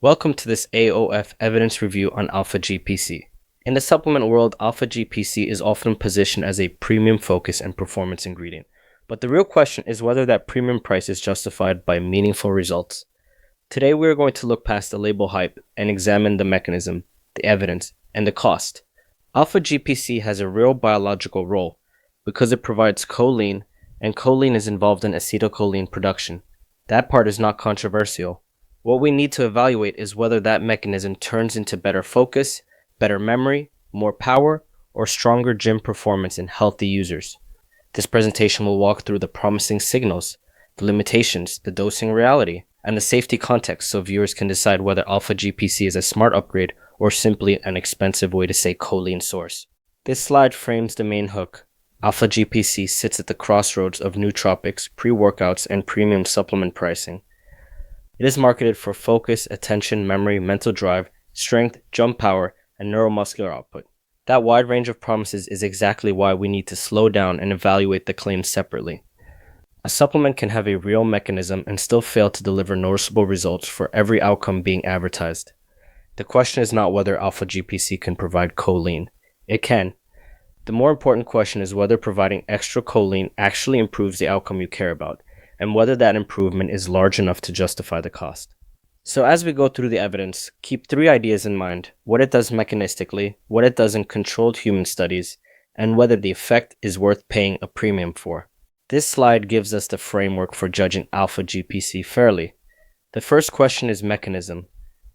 Welcome to this AOF evidence review on Alpha-GPC. In the supplement world, Alpha-GPC is often positioned as a premium focus and performance ingredient, but the real question is whether that premium price is justified by meaningful results. Today we are going to look past the label hype and examine the mechanism, the evidence, and the cost. Alpha-GPC has a real biological role because it provides choline, and choline is involved in acetylcholine production. That part is not controversial. What we need to evaluate is whether that mechanism turns into better focus, better memory, more power, or stronger gym performance in healthy users. This presentation will walk through the promising signals, the limitations, the dosing reality, and the safety context so viewers can decide whether Alpha-GPC is a smart upgrade or simply an expensive way to say choline source. This slide frames the main hook. Alpha-GPC sits at the crossroads of nootropics, pre-workouts, and premium supplement pricing. It is marketed for focus, attention, memory, mental drive, strength, jump power, and neuromuscular output. That wide range of promises is exactly why we need to slow down and evaluate the claims separately. A supplement can have a real mechanism and still fail to deliver noticeable results for every outcome being advertised. The question is not whether Alpha-GPC can provide choline. It can. The more important question is whether providing extra choline actually improves the outcome you care about, and whether that improvement is large enough to justify the cost. So as we go through the evidence, keep three ideas in mind: what it does mechanistically, what it does in controlled human studies, and whether the effect is worth paying a premium for. This slide gives us the framework for judging Alpha-GPC fairly. The first question is mechanism.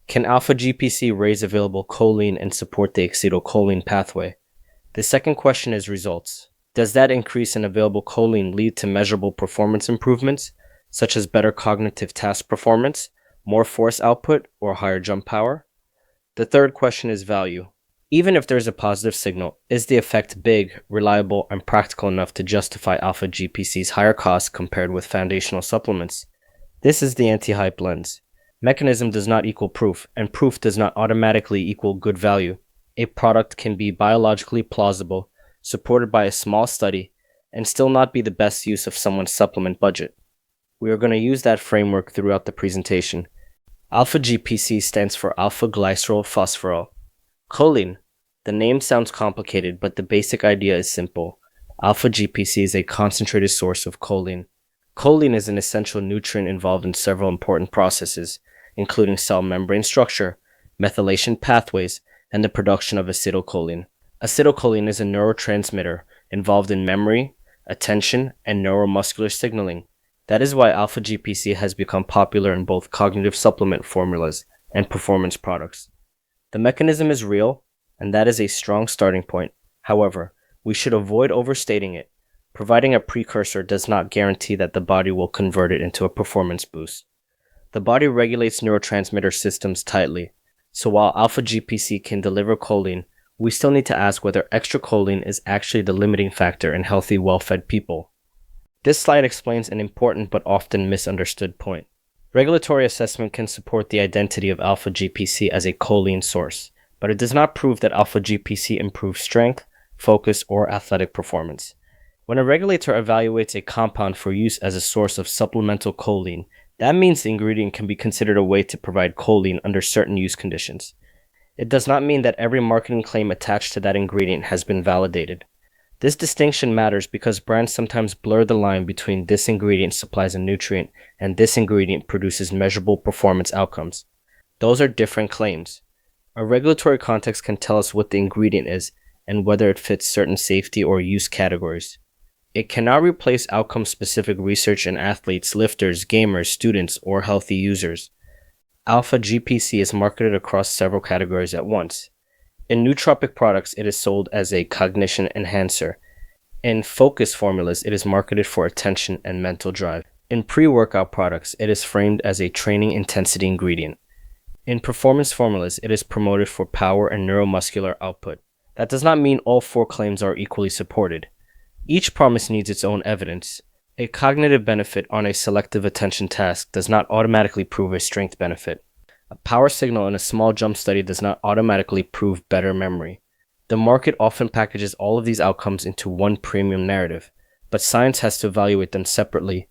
Can Alpha-GPC raise available choline and support the acetylcholine pathway? The second question is results. Does that increase in available choline lead to measurable performance improvements, such as better cognitive task performance, more force output, or higher jump power? The third question is value. Even if there's a positive signal, is the effect big, reliable, and practical enough to justify Alpha-GPC's higher cost compared with foundational supplements? This is the anti-hype lens. Mechanism does not equal proof, and proof does not automatically equal good value. A product can be biologically plausible, supported by a small study, and still not be the best use of someone's supplement budget. We are going to use that framework throughout the presentation. Alpha-GPC stands for alpha-glycerol phosphorol. Choline. The name sounds complicated, but the basic idea is simple. Alpha-GPC is a concentrated source of choline. Choline is an essential nutrient involved in several important processes, including cell membrane structure, methylation pathways, and the production of acetylcholine. Acetylcholine is a neurotransmitter involved in memory, attention, and neuromuscular signaling. That is why Alpha-GPC has become popular in both cognitive supplement formulas and performance products. The mechanism is real, and that is a strong starting point. However, we should avoid overstating it. Providing a precursor does not guarantee that the body will convert it into a performance boost. The body regulates neurotransmitter systems tightly, so while Alpha-GPC can deliver choline, we still need to ask whether extra choline is actually the limiting factor in healthy, well-fed people. This slide explains an important but often misunderstood point. Regulatory assessment can support the identity of Alpha-GPC as a choline source, but it does not prove that Alpha-GPC improves strength, focus, or athletic performance. When a regulator evaluates a compound for use as a source of supplemental choline, that means the ingredient can be considered a way to provide choline under certain use conditions. It does not mean that every marketing claim attached to that ingredient has been validated. This distinction matters because brands sometimes blur the line between this ingredient supplies a nutrient and this ingredient produces measurable performance outcomes. Those are different claims. A regulatory context can tell us what the ingredient is and whether it fits certain safety or use categories. It cannot replace outcome-specific research in athletes, lifters, gamers, students, or healthy users. Alpha-GPC is marketed across several categories at once. In nootropic products, it is sold as a cognition enhancer. In focus formulas, it is marketed for attention and mental drive. In pre-workout products, it is framed as a training intensity ingredient. In performance formulas, it is promoted for power and neuromuscular output. That does not mean all four claims are equally supported. Each promise needs its own evidence. A cognitive benefit on a selective attention task does not automatically prove a strength benefit. A power signal in a small jump study does not automatically prove better memory. The market often packages all of these outcomes into one premium narrative, but science has to evaluate them separately.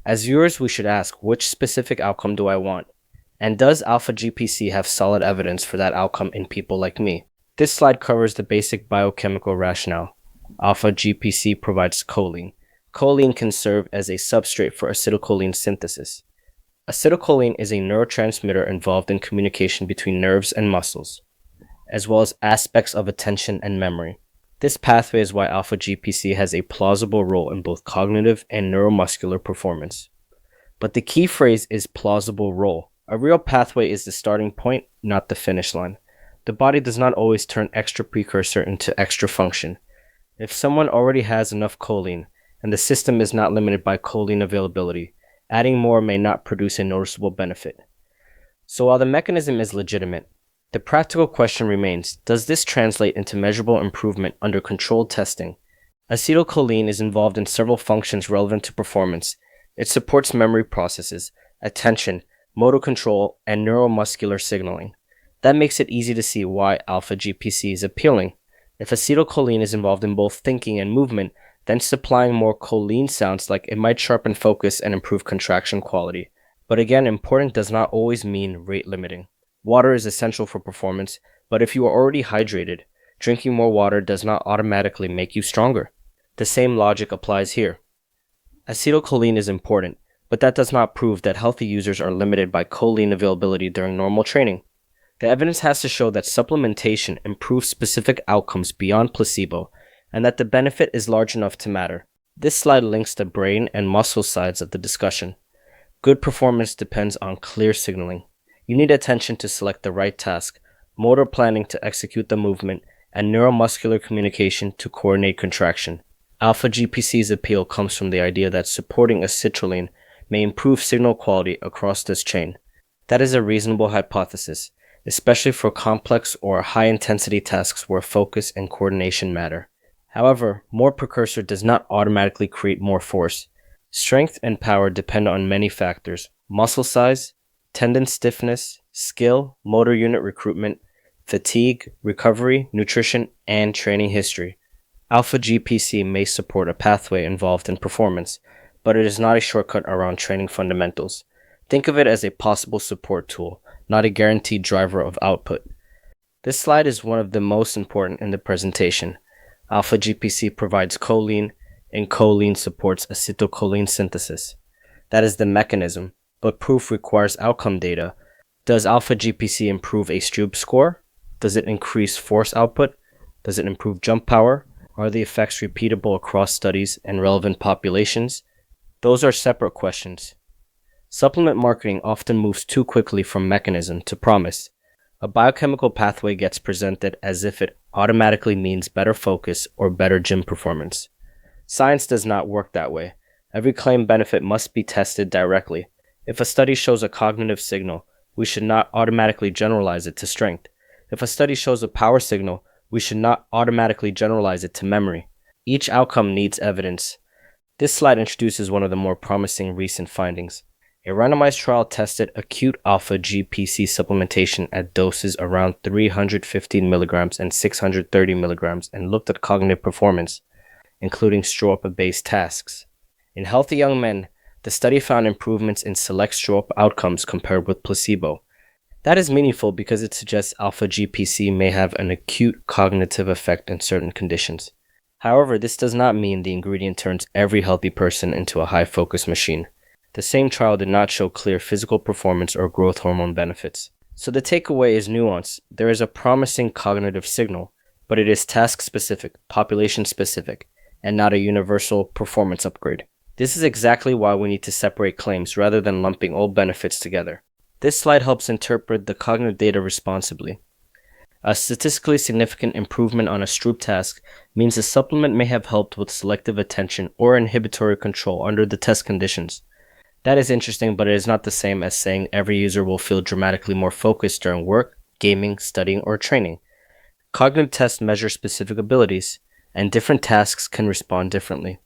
As viewers, we should ask, which specific outcome do I want? And does alpha-GPC have solid evidence for that outcome in people like me? This slide covers the basic biochemical rationale. Alpha-GPC provides choline. Choline can serve as a substrate for acetylcholine synthesis. Acetylcholine is a neurotransmitter involved in communication between nerves and muscles, as well as aspects of attention and memory. This pathway is why alpha-GPC has a plausible role in both cognitive and neuromuscular performance. But the key phrase is plausible role. A real pathway is the starting point, not the finish line. The body does not always turn extra precursor into extra function. If someone already has enough choline, and the system is not limited by choline availability, adding more may not produce a noticeable benefit. So while the mechanism is legitimate, the practical question remains, does this translate into measurable improvement under controlled testing? Acetylcholine is involved in several functions relevant to performance. It supports memory processes, attention, motor control, and neuromuscular signaling. That makes it easy to see why alpha-GPC is appealing. If acetylcholine is involved in both thinking and movement, then supplying more choline sounds like it might sharpen focus and improve contraction quality. But again, important does not always mean rate limiting. Water is essential for performance, but if you are already hydrated, drinking more water does not automatically make you stronger. The same logic applies here. Acetylcholine is important, but that does not prove that healthy users are limited by choline availability during normal training. The evidence has to show that supplementation improves specific outcomes beyond placebo, and that the benefit is large enough to matter. This slide links the brain and muscle sides of the discussion. Good performance depends on clear signaling. You need attention to select the right task, motor planning to execute the movement, and neuromuscular communication to coordinate contraction. Alpha-GPC's appeal comes from the idea that supporting acetylcholine may improve signal quality across this chain. That is a reasonable hypothesis, especially for complex or high-intensity tasks where focus and coordination matter. However, more precursor does not automatically create more force. Strength and power depend on many factors: muscle size, tendon stiffness, skill, motor unit recruitment, fatigue, recovery, nutrition, and training history. Alpha-GPC may support a pathway involved in performance, but it is not a shortcut around training fundamentals. Think of it as a possible support tool, not a guaranteed driver of output. This slide is one of the most important in the presentation. Alpha-GPC provides choline, and choline supports acetylcholine synthesis. That is the mechanism, but proof requires outcome data. Does alpha-GPC improve a Stroop score? Does it increase force output? Does it improve jump power? Are the effects repeatable across studies and relevant populations? Those are separate questions. Supplement marketing often moves too quickly from mechanism to promise. A biochemical pathway gets presented as if it automatically means better focus or better gym performance. Science does not work that way. Every claimed benefit must be tested directly. If a study shows a cognitive signal, we should not automatically generalize it to strength. If a study shows a power signal, we should not automatically generalize it to memory. Each outcome needs evidence. This slide introduces one of the more promising recent findings. A randomized trial tested acute alpha-GPC supplementation at doses around 315 mg and 630 mg and looked at cognitive performance, including Stroop-based tasks. In healthy young men, the study found improvements in select Stroop outcomes compared with placebo. That is meaningful because it suggests alpha-GPC may have an acute cognitive effect in certain conditions. However, this does not mean the ingredient turns every healthy person into a high-focus machine. The same trial did not show clear physical performance or growth hormone benefits. So the takeaway is nuanced. There is a promising cognitive signal, but it is task-specific, population-specific, and not a universal performance upgrade. This is exactly why we need to separate claims rather than lumping all benefits together. This slide helps interpret the cognitive data responsibly. A statistically significant improvement on a Stroop task means the supplement may have helped with selective attention or inhibitory control under the test conditions. That is interesting, but it is not the same as saying every user will feel dramatically more focused during work, gaming, studying, or training. Cognitive tests measure specific abilities, and different tasks can respond differently.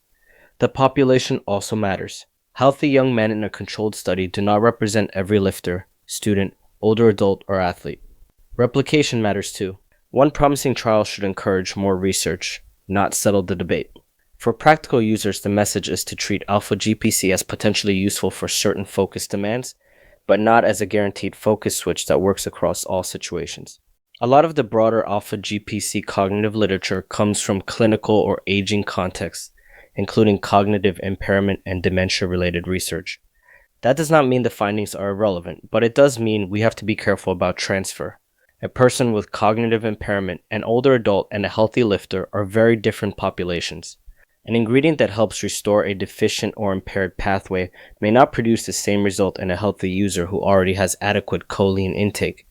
The population also matters. Healthy young men in a controlled study do not represent every lifter, student, older adult, or athlete. Replication matters too. One promising trial should encourage more research, not settle the debate. For practical users, the message is to treat alpha-GPC as potentially useful for certain focus demands, but not as a guaranteed focus switch that works across all situations. A lot of the broader Alpha-GPC cognitive literature comes from clinical or aging contexts, including cognitive impairment and dementia-related research. That does not mean the findings are irrelevant, but it does mean we have to be careful about transfer. A person with cognitive impairment, an older adult, and a healthy lifter are very different populations. An ingredient that helps restore a deficient or impaired pathway may not produce the same result in a healthy user who already has adequate choline intake.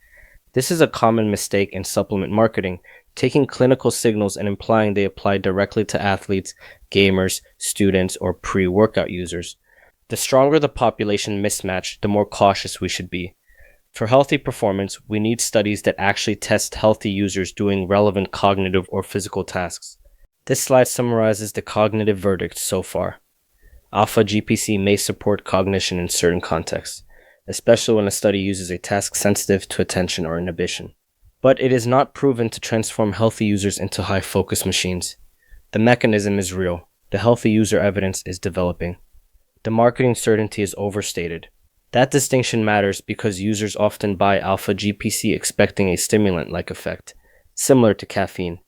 This is a common mistake in supplement marketing, taking clinical signals and implying they apply directly to athletes, gamers, students, or pre-workout users. The stronger the population mismatch, the more cautious we should be. For healthy performance, we need studies that actually test healthy users doing relevant cognitive or physical tasks. This slide summarizes the cognitive verdict so far. Alpha-GPC may support cognition in certain contexts, especially when a study uses a task sensitive to attention or inhibition. But it is not proven to transform healthy users into high-focus machines. The mechanism is real. The healthy user evidence is developing. The marketing certainty is overstated. That distinction matters because users often buy Alpha-GPC expecting a stimulant-like effect, similar to caffeine.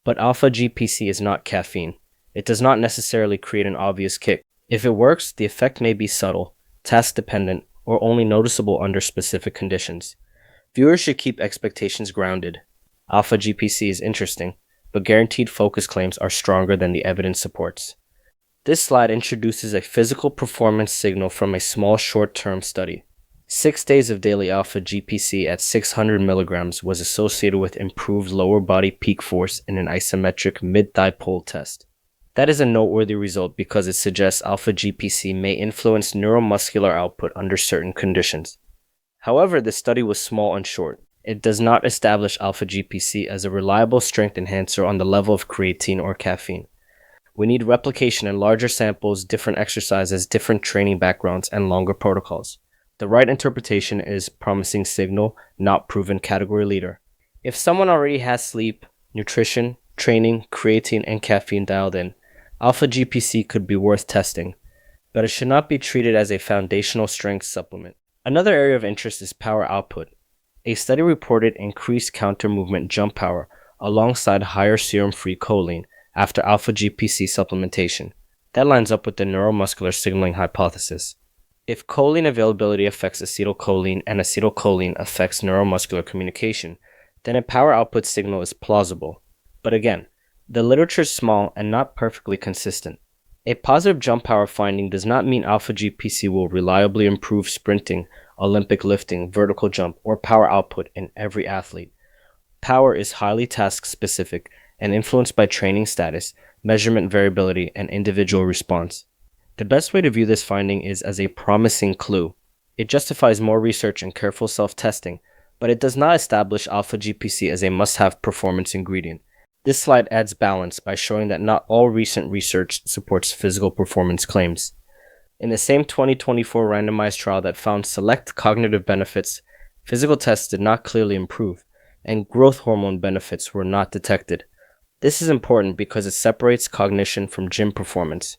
But Alpha-GPC is not caffeine. It does not necessarily create an obvious kick. If it works, the effect may be subtle, task-dependent, or only noticeable under specific conditions. Viewers should keep expectations grounded. Alpha-GPC is interesting, but guaranteed focus claims are stronger than the evidence supports. This slide introduces a physical performance signal from a small short-term study. 6 days of daily Alpha-GPC at 600 mg was associated with improved lower body peak force in an isometric mid-thigh pull test. That is a noteworthy result because it suggests Alpha-GPC may influence neuromuscular output under certain conditions. However, the study was small and short. It does not establish Alpha-GPC as a reliable strength enhancer on the level of creatine or caffeine. We need replication in larger samples, different exercises, different training backgrounds, and longer protocols. The right interpretation is promising signal, not proven category leader. If someone already has sleep, nutrition, training, creatine, and caffeine dialed in, Alpha-GPC could be worth testing, but it should not be treated as a foundational strength supplement. Another area of interest is power output. A study reported increased counter-movement jump power alongside higher serum-free choline after Alpha-GPC supplementation. That lines up with the neuromuscular signaling hypothesis. If choline availability affects acetylcholine and acetylcholine affects neuromuscular communication, then a power output signal is plausible. But again, the literature is small and not perfectly consistent. A positive jump power finding does not mean Alpha-GPC will reliably improve sprinting, Olympic lifting, vertical jump, or power output in every athlete. Power is highly task-specific and influenced by training status, measurement variability, and individual response. The best way to view this finding is as a promising clue. It justifies more research and careful self-testing, but it does not establish Alpha-GPC as a must-have performance ingredient. This slide adds balance by showing that not all recent research supports physical performance claims. In the same 2024 randomized trial that found select cognitive benefits, physical tests did not clearly improve, and growth hormone benefits were not detected. This is important because it separates cognition from gym performance.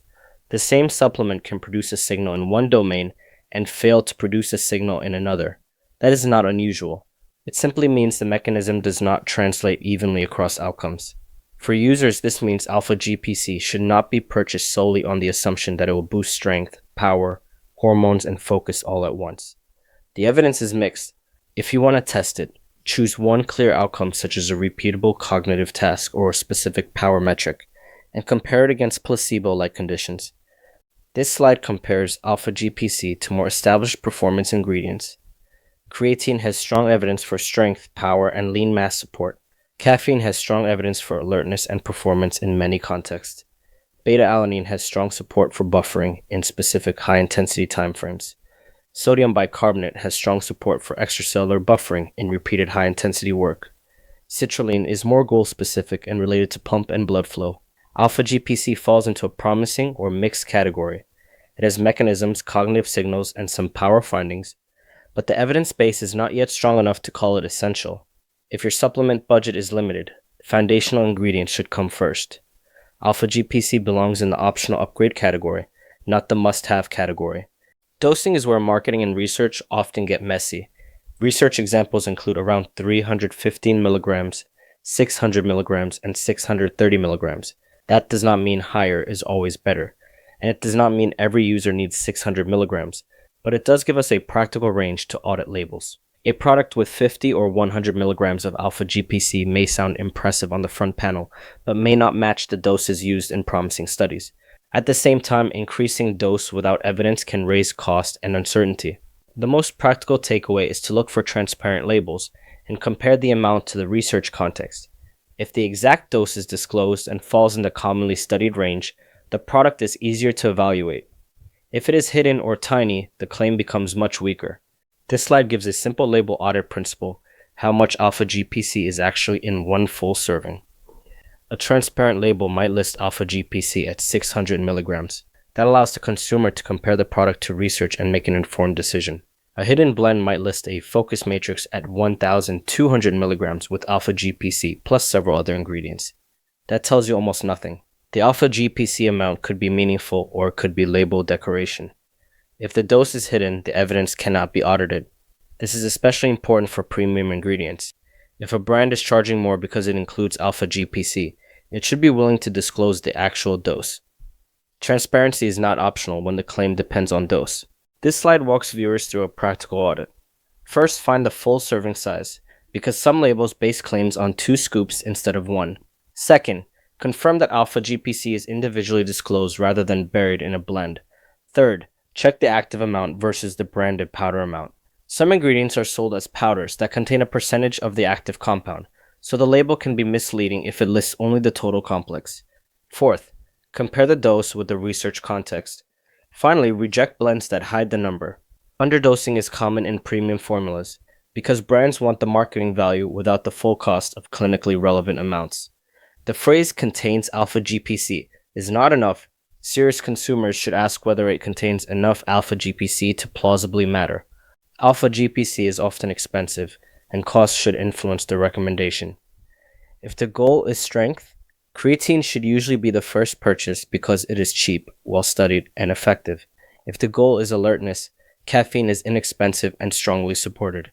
The same supplement can produce a signal in one domain and fail to produce a signal in another. That is not unusual. It simply means the mechanism does not translate evenly across outcomes. For users, this means Alpha-GPC should not be purchased solely on the assumption that it will boost strength, power, hormones, and focus all at once. The evidence is mixed. If you want to test it, choose one clear outcome such as a repeatable cognitive task or a specific power metric, and compare it against placebo-like conditions. This slide compares Alpha-GPC to more established performance ingredients. Creatine has strong evidence for strength, power, and lean mass support. Caffeine has strong evidence for alertness and performance in many contexts. Beta-alanine has strong support for buffering in specific high-intensity timeframes. Sodium bicarbonate has strong support for extracellular buffering in repeated high-intensity work. Citrulline is more goal-specific and related to pump and blood flow. Alpha-GPC falls into a promising or mixed category. It has mechanisms, cognitive signals, and some power findings, but the evidence base is not yet strong enough to call it essential. If your supplement budget is limited, foundational ingredients should come first. Alpha-GPC belongs in the optional upgrade category, not the must-have category. Dosing is where marketing and research often get messy. Research examples include around 315 milligrams, 600 milligrams, and 630 milligrams. That does not mean higher is always better, and it does not mean every user needs 600 milligrams, but it does give us a practical range to audit labels. A product with 50 or 100 milligrams of alpha-GPC may sound impressive on the front panel, but may not match the doses used in promising studies. At the same time, increasing dose without evidence can raise cost and uncertainty. The most practical takeaway is to look for transparent labels and compare the amount to the research context. If the exact dose is disclosed and falls in the commonly studied range, the product is easier to evaluate. If it is hidden or tiny, the claim becomes much weaker. This slide gives a simple label audit principle, how much alpha-GPC is actually in one full serving. A transparent label might list alpha-GPC at 600 milligrams. That allows the consumer to compare the product to research and make an informed decision. A hidden blend might list a focus matrix at 1,200 milligrams with alpha-GPC plus several other ingredients. That tells you almost nothing. The alpha-GPC amount could be meaningful or it could be label decoration. If the dose is hidden, the evidence cannot be audited. This is especially important for premium ingredients. If a brand is charging more because it includes alpha-GPC, it should be willing to disclose the actual dose. Transparency is not optional when the claim depends on dose. This slide walks viewers through a practical audit. First, find the full serving size, because some labels base claims on 2 scoops instead of 1. Second, confirm that alpha-GPC is individually disclosed rather than buried in a blend. Third, check the active amount versus the branded powder amount. Some ingredients are sold as powders that contain a percentage of the active compound, so the label can be misleading if it lists only the total complex. Fourth, compare the dose with the research context. Finally, reject blends that hide the number. Underdosing is common in premium formulas because brands want the marketing value without the full cost of clinically relevant amounts. The phrase contains alpha-GPC is not enough. Serious consumers should ask whether it contains enough alpha-GPC to plausibly matter. Alpha-GPC is often expensive, and cost should influence the recommendation. If the goal is strength, creatine should usually be the first purchase because it is cheap, well-studied, and effective. If the goal is alertness, caffeine is inexpensive and strongly supported.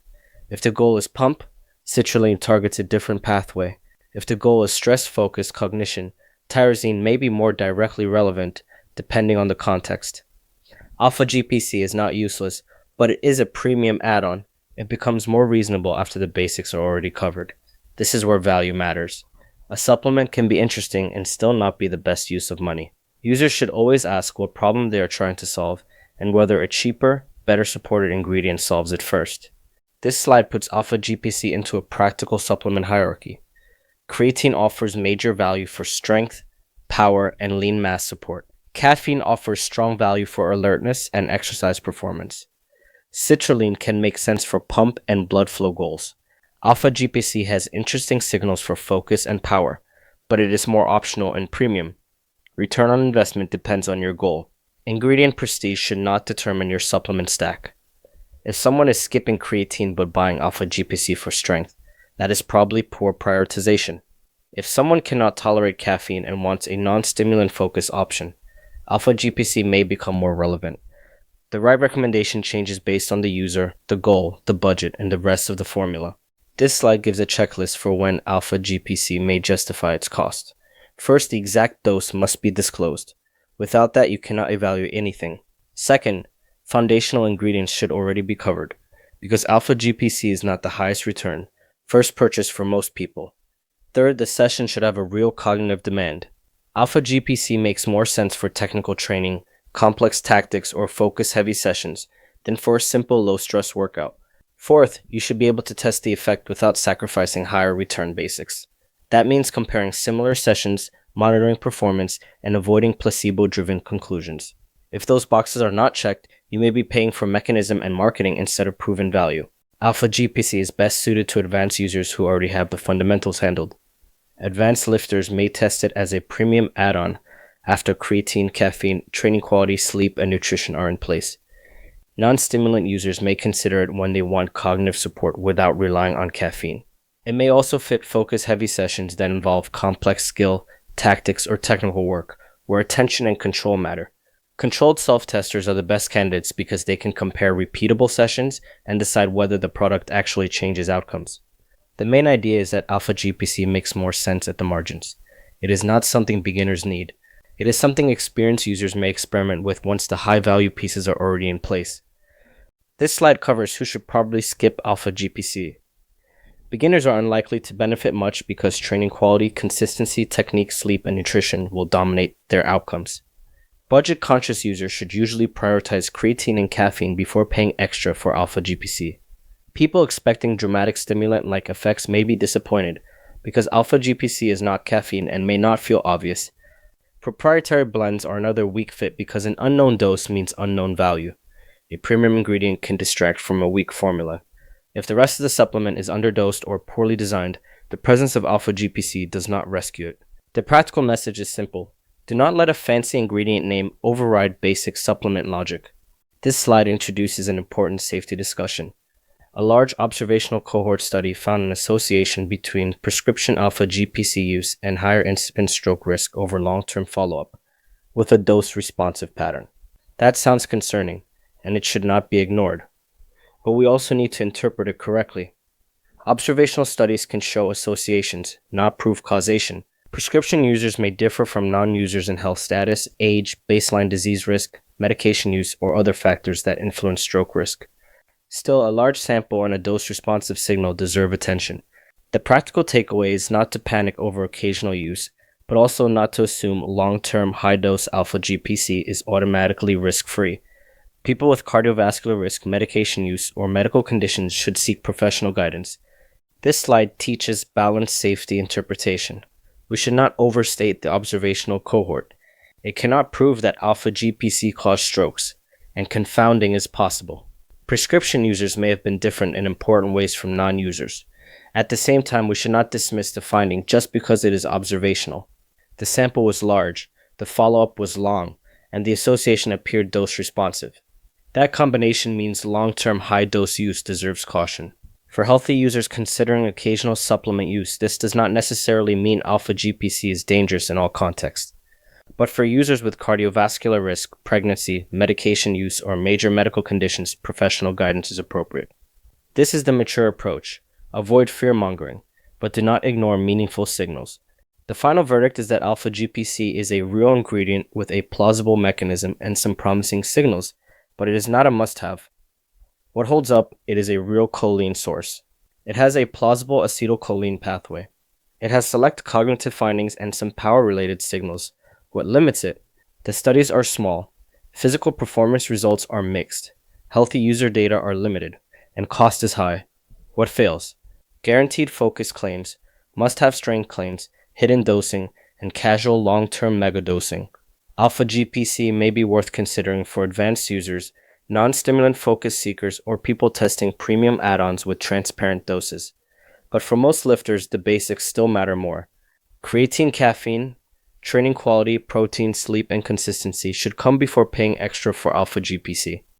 If the goal is pump, citrulline targets a different pathway. If the goal is stress-focused cognition, tyrosine may be more directly relevant depending on the context. Alpha-GPC is not useless, but it is a premium add-on. It becomes more reasonable after the basics are already covered. This is where value matters. A supplement can be interesting and still not be the best use of money. Users should always ask what problem they are trying to solve and whether a cheaper, better supported ingredient solves it first. This slide puts alpha-GPC into a practical supplement hierarchy. Creatine offers major value for strength, power, and lean mass support. Caffeine offers strong value for alertness and exercise performance. Citrulline can make sense for pump and blood flow goals. Alpha-GPC has interesting signals for focus and power, but it is more optional and premium. Return on investment depends on your goal. Ingredient prestige should not determine your supplement stack. If someone is skipping creatine but buying alpha-GPC for strength, that is probably poor prioritization. If someone cannot tolerate caffeine and wants a non-stimulant focused option, alpha-GPC may become more relevant. The right recommendation changes based on the user, the goal, the budget, and the rest of the formula. This slide gives a checklist for when alpha-GPC may justify its cost. First, the exact dose must be disclosed. Without that, you cannot evaluate anything. Second, foundational ingredients should already be covered, because alpha-GPC is not the highest return, first purchase for most people. Third, the session should have a real cognitive demand. Alpha-GPC makes more sense for technical training, complex tactics, or focus-heavy sessions than for a simple low-stress workout. Fourth, you should be able to test the effect without sacrificing higher return basics. That means comparing similar sessions, monitoring performance, and avoiding placebo-driven conclusions. If those boxes are not checked, you may be paying for mechanism and marketing instead of proven value. Alpha-GPC is best suited to advanced users who already have the fundamentals handled. Advanced lifters may test it as a premium add-on after creatine, caffeine, training quality, sleep, and nutrition are in place. Non-stimulant users may consider it when they want cognitive support without relying on caffeine. It may also fit focus-heavy sessions that involve complex skill, tactics, or technical work, where attention and control matter. Controlled self-testers are the best candidates because they can compare repeatable sessions and decide whether the product actually changes outcomes. The main idea is that Alpha-GPC makes more sense at the margins. It is not something beginners need. It is something experienced users may experiment with once the high-value pieces are already in place. This slide covers who should probably skip Alpha-GPC. Beginners are unlikely to benefit much because training quality, consistency, technique, sleep, and nutrition will dominate their outcomes. Budget-conscious users should usually prioritize creatine and caffeine before paying extra for Alpha-GPC. People expecting dramatic stimulant-like effects may be disappointed because Alpha-GPC is not caffeine and may not feel obvious. Proprietary blends are another weak fit because an unknown dose means unknown value. A premium ingredient can distract from a weak formula. If the rest of the supplement is underdosed or poorly designed, the presence of Alpha-GPC does not rescue it. The practical message is simple. Do not let a fancy ingredient name override basic supplement logic. This slide introduces an important safety discussion. A large observational cohort study found an association between prescription Alpha-GPC use and higher incident stroke risk over long-term follow-up, with a dose-responsive pattern. That sounds concerning, and it should not be ignored. But we also need to interpret it correctly. Observational studies can show associations, not prove causation. Prescription users may differ from non-users in health status, age, baseline disease risk, medication use, or other factors that influence stroke risk. Still, a large sample and a dose-responsive signal deserve attention. The practical takeaway is not to panic over occasional use, but also not to assume long-term high-dose Alpha-GPC is automatically risk-free. People with cardiovascular risk, medication use, or medical conditions should seek professional guidance. This slide teaches balanced safety interpretation. We should not overstate the observational cohort. It cannot prove that Alpha-GPC caused strokes, and confounding is possible. Prescription users may have been different in important ways from non-users. At the same time, we should not dismiss the finding just because it is observational. The sample was large, the follow-up was long, and the association appeared dose-responsive. That combination means long-term high-dose use deserves caution. For healthy users considering occasional supplement use, this does not necessarily mean Alpha-GPC is dangerous in all contexts. But for users with cardiovascular risk, pregnancy, medication use, or major medical conditions, professional guidance is appropriate. This is the mature approach. Avoid fear-mongering, but do not ignore meaningful signals. The final verdict is that Alpha-GPC is a real ingredient with a plausible mechanism and some promising signals, but it is not a must-have. What holds up, it is a real choline source. It has a plausible acetylcholine pathway. It has select cognitive findings and some power-related signals. What limits it? The studies are small. Physical performance results are mixed. Healthy user data are limited. And cost is high. What fails? Guaranteed focus claims, must-have strength claims, hidden dosing, and casual long-term megadosing. Alpha-GPC may be worth considering for advanced users, non-stimulant focus seekers, or people testing premium add-ons with transparent doses. But for most lifters, the basics still matter more. Creatine, caffeine, training quality, protein, sleep, and consistency should come before paying extra for Alpha-GPC.